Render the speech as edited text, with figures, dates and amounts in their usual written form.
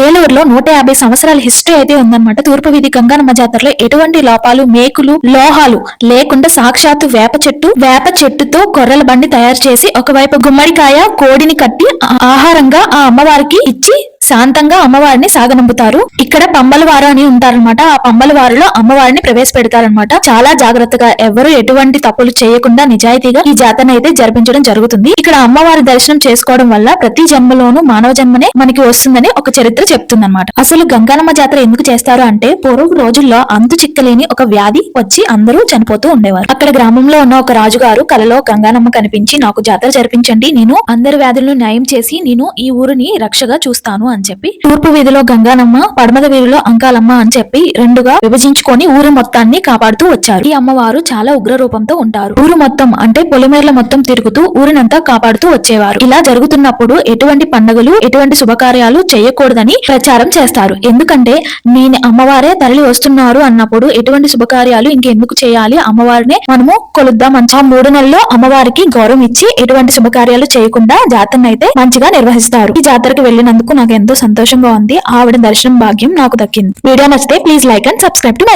ఏలూరులో 150 సంవత్సరాల హిస్టరీ అయితే ఉందన్నమాట. తూర్పు వీధి గంగానమ్మ జాతరలో ఎటువంటి లోపాలు, మేకులు, లోహాలు లేకుండా సాక్షాత్తు వేప చెట్టుతో కొర్రల బండి తయారు చేసి ఒకవైపు గుమ్మడికాయ, కోడిని కట్టి ఆహారంగా ఆ అమ్మవారికి ఇచ్చి శాంతంగా అమ్మవారిని సాగనంపుతారు. ఇక్కడ పంబల వారు అని ఉంటారనమాట. ఆ పంబల వారిలో అమ్మవారిని ప్రవేశపెడతారనమాట. చాలా జాగ్రత్తగా ఎవరు ఎటువంటి తప్పులు చేయకుండా నిజాయితీగా ఈ జాతరను అయితే జరిపించడం జరుగుతుంది. ఇక్కడ అమ్మవారి దర్శనం చేసుకోవడం వల్ల ప్రతి జన్మలోనూ మానవ జన్మనే మనకి వస్తుందని ఒక చరిత్ర చెప్తుందన్నమాట. అసలు గంగానమ్మ జాతర ఎందుకు చేస్తారు అంటే పూర్వపు రోజుల్లో అంతు చిక్కలేని ఒక వ్యాధి వచ్చి అందరూ చనిపోతూ ఉండేవారు. అక్కడ గ్రామంలో ఉన్న ఒక రాజుగారు కలలో గంగానమ్మ కనిపించి, నాకు జాతర జరిపించండి, నేను అందరి వ్యాధులను న్యాయం చేసి నేను ఈ ఊరిని రక్షగా చూస్తాను అని చెప్పి తూర్పు వీధిలో గంగానమ్మ, పడమర వీధిలో అంకాలమ్మ అని చెప్పి రెండుగా విభజించుకొని ఊరు మొత్తాన్ని కాపాడుతూ వచ్చారు. ఈ అమ్మవారు చాలా ఉగ్ర రూపంతో ఉంటారు. ఊరు మొత్తం అంటే పొలిమేర్ల మొత్తం తిరుగుతూ ఊరినంతా కాపాడుతూ వచ్చేవారు. ఇలా జరుగుతున్నప్పుడు ఎటువంటి పండుగలు, ఎటువంటి శుభకార్యాలు చేయకూడదని ప్రచారం చేస్తారు. ఎందుకంటే నేను అమ్మవారే తరలి వస్తున్నారు అన్నప్పుడు ఎటువంటి శుభకార్యాలు ఇంకెందుకు చేయాలి, అమ్మవారినే మనము కొలుద్దాం అని ఆ 3 నెలల్లో అమ్మవారికి గౌరవం ఇచ్చి ఎటువంటి శుభకార్యాలు చేయకుండా జాతరను అయితే మంచిగా నిర్వహిస్తారు. ఈ జాతరకు వెళ్ళినందుకు నాకు ఎంతో సంతోషంగా ఉంది. ఆవిడ దర్శనం భాగ్యం నాకు దక్కింది. వీడియో నచ్చితే please like and subscribe to my